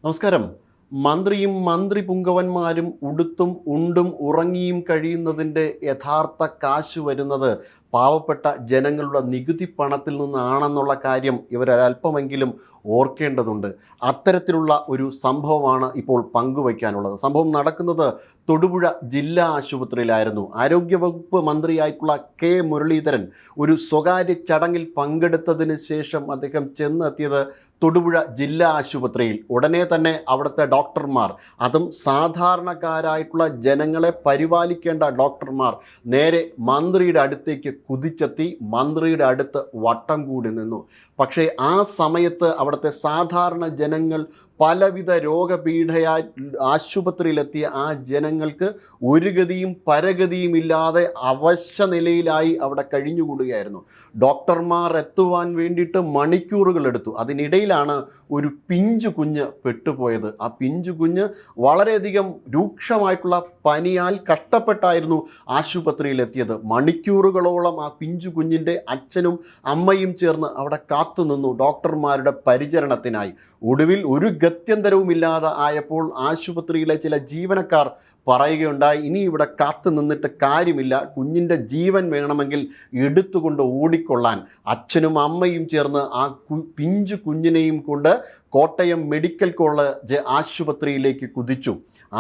നമസ്കാരം. മന്ത്രിയും മന്ത്രി പുങ്കവന്മാരും ഉടുത്തും ഉണ്ടും ഉറങ്ങിയും കഴിയുന്നതിൻ്റെ യഥാർത്ഥ കാശ് വരുന്നത് പാവപ്പെട്ട ജനങ്ങളുടെ നികുതി പണത്തിൽ നിന്നാണെന്നുള്ള കാര്യം ഇവരൊരല്പമെങ്കിലും ഓർക്കേണ്ടതുണ്ട്. അത്തരത്തിലുള്ള ഒരു സംഭവമാണ് ഇപ്പോൾ പങ്കുവയ്ക്കാനുള്ളത്. സംഭവം നടക്കുന്നത് തൊടുപുഴ ജില്ലാ ആശുപത്രിയിലായിരുന്നു. ആരോഗ്യവകുപ്പ് മന്ത്രിയായിട്ടുള്ള കെ മുരളീധരൻ ഒരു സ്വകാര്യ ചടങ്ങിൽ പങ്കെടുത്തതിന് ശേഷം അദ്ദേഹം ചെന്നെത്തിയത് തൊടുപുഴ ജില്ലാ ആശുപത്രിയിൽ. ഉടനെ തന്നെ അവിടുത്തെ ഡോക്ടർമാർ, അതും സാധാരണക്കാരായിട്ടുള്ള ജനങ്ങളെ പരിപാലിക്കേണ്ട ഡോക്ടർമാർ, നേരെ മന്ത്രിയുടെ അടുത്തേക്ക് കുതിച്ചെത്തി മന്ത്രിയുടെ അടുത്ത് വട്ടം കൂടി നിന്നു. പക്ഷേ ആ സമയത്ത് അവിടുത്തെ സാധാരണ ജനങ്ങൾ, പലവിധ രോഗപീഠയായി ആശുപത്രിയിലെത്തിയ ആ ജനങ്ങൾക്ക് ഒരു ഗതിയും പരഗതിയും ഇല്ലാതെ അവശ്യ നിലയിലായി അവിടെ കഴിഞ്ഞുകൂടുകയായിരുന്നു. ഡോക്ടർമാർ എത്തുവാൻ വേണ്ടിയിട്ട് മണിക്കൂറുകൾ എടുത്തു. അതിനിടയിലാണ് ഒരു പിഞ്ചു കുഞ്ഞ് പെട്ടുപോയത്. ആ പിഞ്ചു കുഞ്ഞ് വളരെയധികം രൂക്ഷമായിട്ടുള്ള പനിയാൽ കഷ്ടപ്പെട്ടായിരുന്നു ആശുപത്രിയിലെത്തിയത്. മണിക്കൂറുകളോളം ആ പിഞ്ചു കുഞ്ഞിൻ്റെ അച്ഛനും അമ്മയും ചേർന്ന് അവിടെ കാത്തുനിന്നു ഡോക്ടർമാരുടെ പരിചരണത്തിനായി. ഒടുവിൽ ഒരു ഗത്യന്തരവുമില്ലാതെ ആയപ്പോൾ ആശുപത്രിയിലെ ചില ജീവനക്കാർ പറയുകയുണ്ടായി, ഇനി ഇവിടെ കാത്തു നിന്നിട്ട് കാര്യമില്ല, കുഞ്ഞിൻ്റെ ജീവൻ വേണമെങ്കിൽ എടുത്തുകൊണ്ട് ഓടിക്കൊള്ളാൻ. അച്ഛനും അമ്മയും ചേർന്ന് ആ പിഞ്ചു കുഞ്ഞിനെയും കൊണ്ട് കോട്ടയം മെഡിക്കൽ കോളേജ് ആശുപത്രിയിലേക്ക് കുതിച്ചു.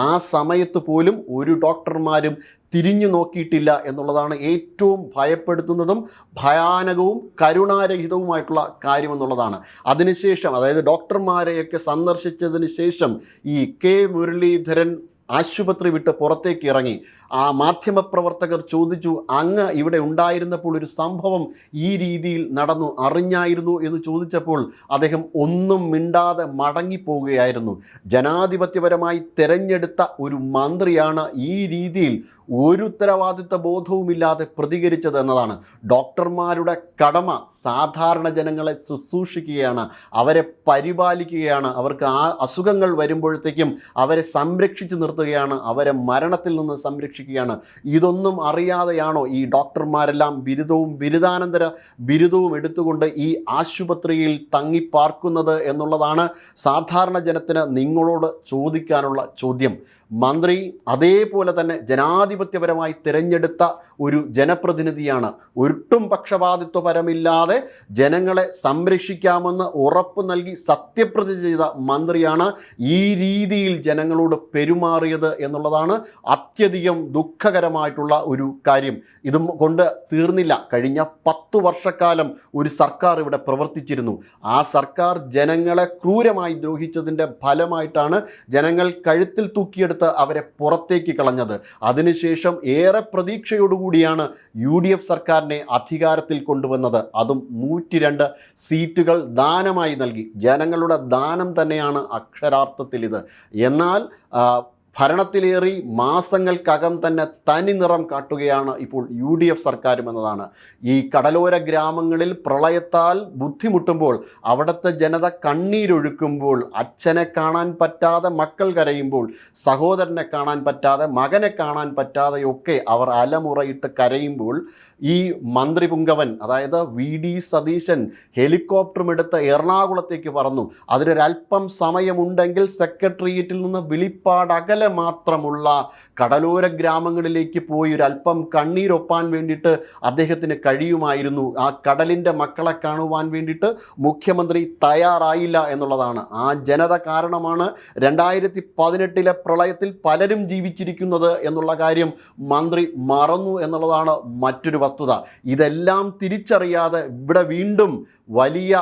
ആ സമയത്ത് പോലും ഒരു ഡോക്ടർമാരും തിരിഞ്ഞു നോക്കിയിട്ടില്ല എന്നുള്ളതാണ് ഏറ്റവും ഭയപ്പെടുത്തുന്നതും ഭയാനകവും കരുണാരഹിതവുമായിട്ടുള്ള കാര്യമെന്നുള്ളതാണ്. അതിനുശേഷം, അതായത് ഡോക്ടർമാരെയൊക്കെ സന്ദർശിച്ചതിന് ശേഷം ഈ കെ മുരളീധരൻ ആശുപത്രി വിട്ട് പുറത്തേക്ക് ഇറങ്ങി. ആ മാധ്യമപ്രവർത്തകർ ചോദിച്ചു, അങ്ങ് ഇവിടെ ഉണ്ടായിരുന്നപ്പോൾ ഒരു സംഭവം ഈ രീതിയിൽ നടന്നു, അറിഞ്ഞായിരുന്നു എന്ന് ചോദിച്ചപ്പോൾ അദ്ദേഹം ഒന്നും മിണ്ടാതെ മടങ്ങിപ്പോവുകയായിരുന്നു. ജനാധിപത്യപരമായി തിരഞ്ഞെടുത്ത ഒരു മന്ത്രിയാണ് ഈ രീതിയിൽ ഒരു ഉത്തരവാദിത്വ ബോധവുമില്ലാതെ പ്രതികരിച്ചത് എന്നതാണ്. ഡോക്ടർമാരുടെ കടമ സാധാരണ ജനങ്ങളെ ശുശ്രൂഷിക്കുകയാണ്, അവരെ പരിപാലിക്കുകയാണ്, അവർക്ക് ആ അസുഖങ്ങൾ വരുമ്പോഴത്തേക്കും അവരെ സംരക്ഷിച്ചു നിർത്തുകയാണ്, അവരെ മരണത്തിൽ നിന്ന് സംരക്ഷിക്കുകയാണ്. ഇതൊന്നും അറിയാതെയാണോ ഈ ഡോക്ടർമാരെല്ലാം ബിരുദവും ബിരുദാനന്തര ബിരുദവും എടുത്തുകൊണ്ട് ഈ ആശുപത്രിയിൽ തങ്ങിപ്പാർക്കുന്നത് എന്നുള്ളതാണ് സാധാരണ ജനത്തിന് നിങ്ങളോട് ചോദിക്കാനുള്ള ചോദ്യം. മന്ത്രി അതേപോലെ തന്നെ ജനാധിപത്യപരമായി തിരഞ്ഞെടുത്ത ഒരു ജനപ്രതിനിധിയാണ്. ഒട്ടും പക്ഷപാതിത്വപരമില്ലാതെ ജനങ്ങളെ സംരക്ഷിക്കാമെന്ന് ഉറപ്പ് നൽകി സത്യപ്രതിജ്ഞ ചെയ്ത മന്ത്രിയാണ് ഈ രീതിയിൽ ജനങ്ങളോട് പെരുമാറിയത് എന്നുള്ളതാണ് അത്യധികം ദുഃഖകരമായിട്ടുള്ള ഒരു കാര്യം. ഇതും കൊണ്ട് തീർന്നില്ല. കഴിഞ്ഞ 10 വർഷക്കാലം ഒരു സർക്കാർ ഇവിടെ പ്രവർത്തിച്ചിരുന്നു. ആ സർക്കാർ ജനങ്ങളെ ക്രൂരമായി ദ്രോഹിച്ചതിൻ്റെ ഫലമായിട്ടാണ് ജനങ്ങൾ കഴുത്തിൽ തൂക്കിയെടുത്ത് അവരെ പുറത്തേക്ക് കളഞ്ഞത്. അതിനുശേഷം ഏറെ പ്രതീക്ഷയോടുകൂടിയാണ് UDF സർക്കാരിനെ അധികാരത്തിൽ കൊണ്ടുവന്നത്. അതും 102 സീറ്റുകൾ ദാനമായി നൽകി. ജനങ്ങളുടെ ദാനം തന്നെയാണ് അക്ഷരാർത്ഥത്തിൽ ഇത്. എന്നാൽ ഭരണത്തിലേറി മാസങ്ങൾക്കകം തന്നെ തനി നിറം കാട്ടുകയാണ് ഇപ്പോൾ UDF സർക്കാരും എന്നതാണ്. ഈ കടലോര ഗ്രാമങ്ങളിൽ പ്രളയത്താൽ ബുദ്ധിമുട്ടുമ്പോൾ, അവിടുത്തെ ജനത കണ്ണീരൊഴുക്കുമ്പോൾ, അച്ഛനെ കാണാൻ പറ്റാതെ മക്കൾ കരയുമ്പോൾ, സഹോദരനെ കാണാൻ പറ്റാതെ മകനെ കാണാൻ പറ്റാതെയൊക്കെ അവർ അലമുറയിട്ട് കരയുമ്പോൾ, ഈ മന്ത്രി പുങ്കവൻ, അതായത് VD സതീശൻ ഹെലികോപ്റ്ററും എടുത്ത് എറണാകുളത്തേക്ക് പറന്നു. അതിനൊരല്പം സമയമുണ്ടെങ്കിൽ സെക്രട്ടേറിയറ്റിൽ നിന്ന് വിളിപ്പാട് അകലെ മാത്രമുള്ള കടലോര ഗ്രാമങ്ങളിലേക്ക് പോയി ഒരല്പം കണ്ണീരൊപ്പാൻ വേണ്ടിയിട്ട് അദ്ദേഹത്തിന് കഴിയുമായിരുന്നു. ആ കടലിൻ്റെ മക്കളെ കാണുവാൻ വേണ്ടിയിട്ട് മുഖ്യമന്ത്രി തയ്യാറായില്ല എന്നുള്ളതാണ്. ആ ജനത കാരണമാണ് 2018 പ്രളയത്തിൽ പലരും ജീവിച്ചിരിക്കുന്നത് എന്നുള്ള കാര്യം മന്ത്രി മറന്നു എന്നുള്ളതാണ് മറ്റൊരു വസ്തുത. ഇതെല്ലാം തിരിച്ചറിയാതെ ഇവിടെ വീണ്ടും വലിയ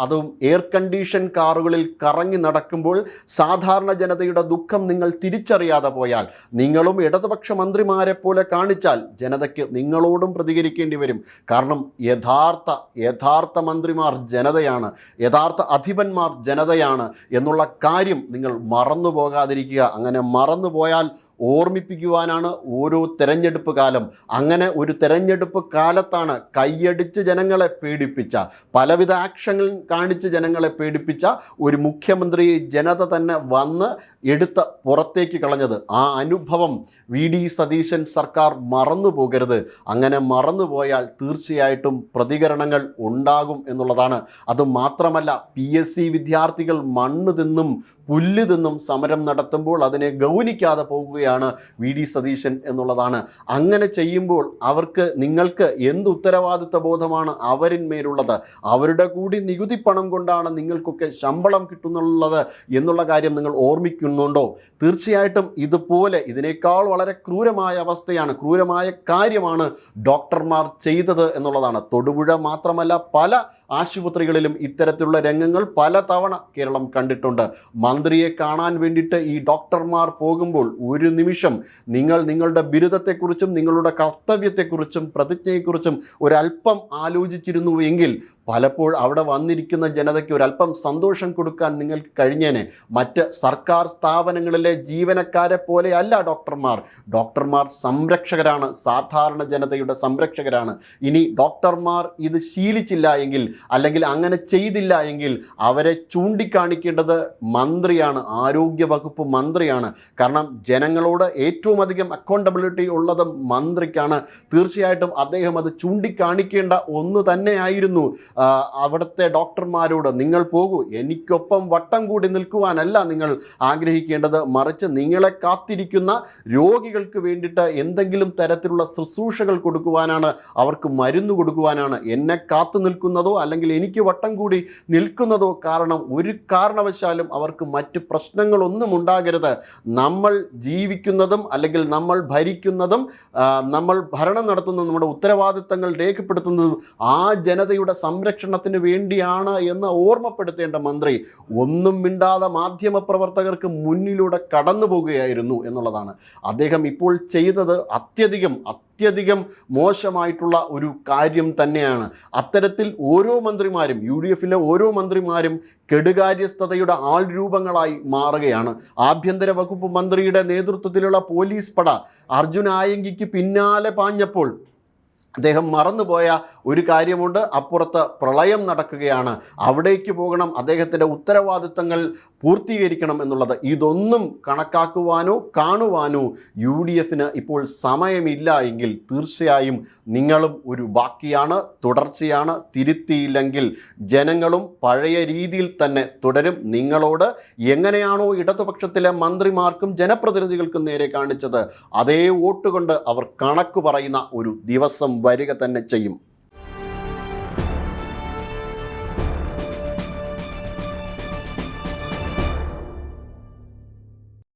അതും എയർ കണ്ടീഷൻ കാറുകളിൽ കറങ്ങി നടക്കുമ്പോൾ സാധാരണ ജനതയുടെ ദുഃഖം നിങ്ങൾ തിരിച്ചറിയാതെ പോയാൽ, നിങ്ങളും ഇടതുപക്ഷ മന്ത്രിമാരെ പോലെ കാണിച്ചാൽ ജനതയ്ക്ക് നിങ്ങളോടും പ്രതികരിക്കേണ്ടി വരും. കാരണം യഥാർത്ഥ മന്ത്രിമാർ ജനതയാണ്, യഥാർത്ഥ അധിപന്മാർ ജനതയാണ് എന്നുള്ള കാര്യം നിങ്ങൾ മറന്നു പോകാതിരിക്കുക. അങ്ങനെ മറന്നു പോയാൽ ഓർമ്മിപ്പിക്കുവാനാണ് ഓരോ തെരഞ്ഞെടുപ്പ് കാലം. അങ്ങനെ ഒരു തെരഞ്ഞെടുപ്പ് കാലത്താണ് കൈയടിച്ച് ജനങ്ങളെ പേടിപ്പിച്ച, പലവിധ ആക്ഷനുകൾ കാണിച്ച് ജനങ്ങളെ പേടിപ്പിച്ച ഒരു മുഖ്യമന്ത്രിയെ ജനത തന്നെ വന്ന് എടുത്ത് പുറത്തേക്ക് കളഞ്ഞത്. ആ അനുഭവം VD സതീശൻ സർക്കാർ മറന്നു പോകരുത്. അങ്ങനെ മറന്നുപോയാൽ തീർച്ചയായിട്ടും പ്രതികരണങ്ങൾ ഉണ്ടാകും എന്നുള്ളതാണ്. അതുമാത്രമല്ല, PSC വിദ്യാർത്ഥികൾ മണ്ണ് തിന്നും പുല്ല് തിന്നും സമരം നടത്തുമ്പോൾ അതിനെ ഗൗനിക്കാതെ പോകുകയാണ് VD സതീശൻ എന്നുള്ളതാണ്. അങ്ങനെ ചെയ്യുമ്പോൾ നിങ്ങൾക്ക് എന്ത് ഉത്തരവാദിത്വ ബോധമാണ് അവരിന്മേലുള്ളത്? അവരുടെ കൂടി നികുതി പണം കൊണ്ടാണ് നിങ്ങൾക്കൊക്കെ ശമ്പളം കിട്ടുന്നുള്ളത് എന്നുള്ള കാര്യം നിങ്ങൾ ഓർമ്മിക്കുന്നുണ്ടോ? തീർച്ചയായിട്ടും ഇതിനേക്കാൾ വളരെ ക്രൂരമായ അവസ്ഥയാണ്, ക്രൂരമായ കാര്യമാണ് ഡോക്ടർമാർ ചെയ്തത് എന്നുള്ളതാണ്. തൊടുപുഴ മാത്രമല്ല, പല ആശുപത്രികളിലും ഇത്തരത്തിലുള്ള രംഗങ്ങൾ പലതവണ കേരളം കണ്ടിട്ടുണ്ട്. മന്ത്രിയെ കാണാൻ വേണ്ടിയിട്ട് ഈ ഡോക്ടർമാർ പോകുമ്പോൾ ഒരു നിമിഷം നിങ്ങളുടെ ബിരുദത്തെക്കുറിച്ചും നിങ്ങളുടെ കർത്തവ്യത്തെക്കുറിച്ചും പ്രതിജ്ഞയെക്കുറിച്ചും ഒരല്പം ആലോചിച്ചിരുന്നു എങ്കിൽ പലപ്പോൾ അവിടെ വന്നിരിക്കുന്ന ജനതയ്ക്ക് ഒരല്പം സന്തോഷം കൊടുക്കാൻ നിങ്ങൾക്ക് കഴിഞ്ഞേനെ. മറ്റ് സർക്കാർ സ്ഥാപനങ്ങളിലെ ജീവനക്കാരെ പോലെയല്ല ഡോക്ടർമാർ സംരക്ഷകരാണ്, സാധാരണ ജനതയുടെ സംരക്ഷകരാണ്. ഇനി ഡോക്ടർമാർ ഇത് ശീലിച്ചില്ല എങ്കിൽ, അല്ലെങ്കിൽ അങ്ങനെ ചെയ്തില്ല എങ്കിൽ അവരെ ചൂണ്ടിക്കാണിക്കേണ്ടത് മന്ത്രിയാണ്, ആരോഗ്യ വകുപ്പ് മന്ത്രിയാണ്. കാരണം ജനങ്ങളോട് ഏറ്റവും അധികം അക്കൗണ്ടബിലിറ്റി ഉള്ളത് മന്ത്രിക്കാണ്. തീർച്ചയായിട്ടും അദ്ദേഹം അത് ചൂണ്ടിക്കാണിക്കേണ്ട ഒന്ന് തന്നെയായിരുന്നു. അവിടുത്തെ ഡോക്ടർമാരോട് നിങ്ങൾ പോകൂ, എനിക്കൊപ്പം വട്ടം കൂടി നിൽക്കുവാനല്ല നിങ്ങൾ ആഗ്രഹിക്കേണ്ടത്, മറിച്ച് നിങ്ങളെ കാത്തിരിക്കുന്ന രോഗികൾക്ക് വേണ്ടിയിട്ട് എന്തെങ്കിലും തരത്തിലുള്ള ശുശ്രൂഷകൾ കൊടുക്കുവാനാണ്, അവർക്ക് മരുന്ന് കൊടുക്കുവാനാണ്. എന്നെ കാത്തു നിൽക്കുന്നതോ അല്ലെങ്കിൽ എനിക്ക് വട്ടം കൂടി നിൽക്കുന്നതോ കാരണം ഒരു കാരണവശാലും അവർക്ക് മറ്റ് പ്രശ്നങ്ങളൊന്നും ഉണ്ടാകരുത്. നമ്മൾ ജീവിക്കുന്നതും അല്ലെങ്കിൽ നമ്മൾ ഭരിക്കുന്നതും നമ്മൾ ഭരണം നടത്തുന്നതും നമ്മുടെ ഉത്തരവാദിത്തങ്ങൾ രേഖപ്പെടുത്തുന്നതും ആ ജനതയുടെ സംരക്ഷണത്തിന് വേണ്ടിയാണ് എന്ന് ഓർമ്മപ്പെടുത്തേണ്ട മന്ത്രി ഒന്നും മിണ്ടാതെ മാധ്യമപ്രവർത്തകർക്ക് മുന്നിലൂടെ കടന്നു പോകുകയായിരുന്നു എന്നുള്ളതാണ്. അദ്ദേഹം ഇപ്പോൾ ചെയ്തത് അത്യധികം മോശമായിട്ടുള്ള ഒരു കാര്യം തന്നെയാണ്. അത്തരത്തിൽ ഓരോ മന്ത്രിമാരും, UDFിലെ ഓരോ മന്ത്രിമാരും കെടുകാര്യസ്ഥതയുടെ ആൾരൂപങ്ങളായി മാറുകയാണ്. ആഭ്യന്തര വകുപ്പ് മന്ത്രിയുടെ നേതൃത്വത്തിലുള്ള പോലീസ് പട അർജുൻ ആയങ്കിക്ക് പിന്നാലെ പാഞ്ഞപ്പോൾ അദ്ദേഹം മറന്നുപോയ ഒരു കാര്യമുണ്ട്. അപ്പുറത്ത് പ്രളയം നടക്കുകയാണ്, അവിടേക്ക് പോകണം, അദ്ദേഹത്തിൻ്റെ ഉത്തരവാദിത്തങ്ങൾ പൂർത്തീകരിക്കണം എന്നുള്ളത്. ഇതൊന്നും കണക്കാക്കുവാനോ കാണുവാനോ UDFിന് ഇപ്പോൾ സമയമില്ല എങ്കിൽ തീർച്ചയായും നിങ്ങളും ഒരു ബാക്കിയാണ്, തുടർച്ചയാണ്. തിരുത്തിയില്ലെങ്കിൽ ജനങ്ങളും പഴയ രീതിയിൽ തന്നെ തുടരും. നിങ്ങളോട് എങ്ങനെയാണോ ഇടതുപക്ഷത്തിലെ മന്ത്രിമാർക്കും ജനപ്രതിനിധികൾക്കും നേരെ കാണിച്ചത്, അതേ വോട്ട് കൊണ്ട് അവർ കണക്ക് പറയുന്ന ഒരു ദിവസം വരിക തന്നെ ചെയ്യും.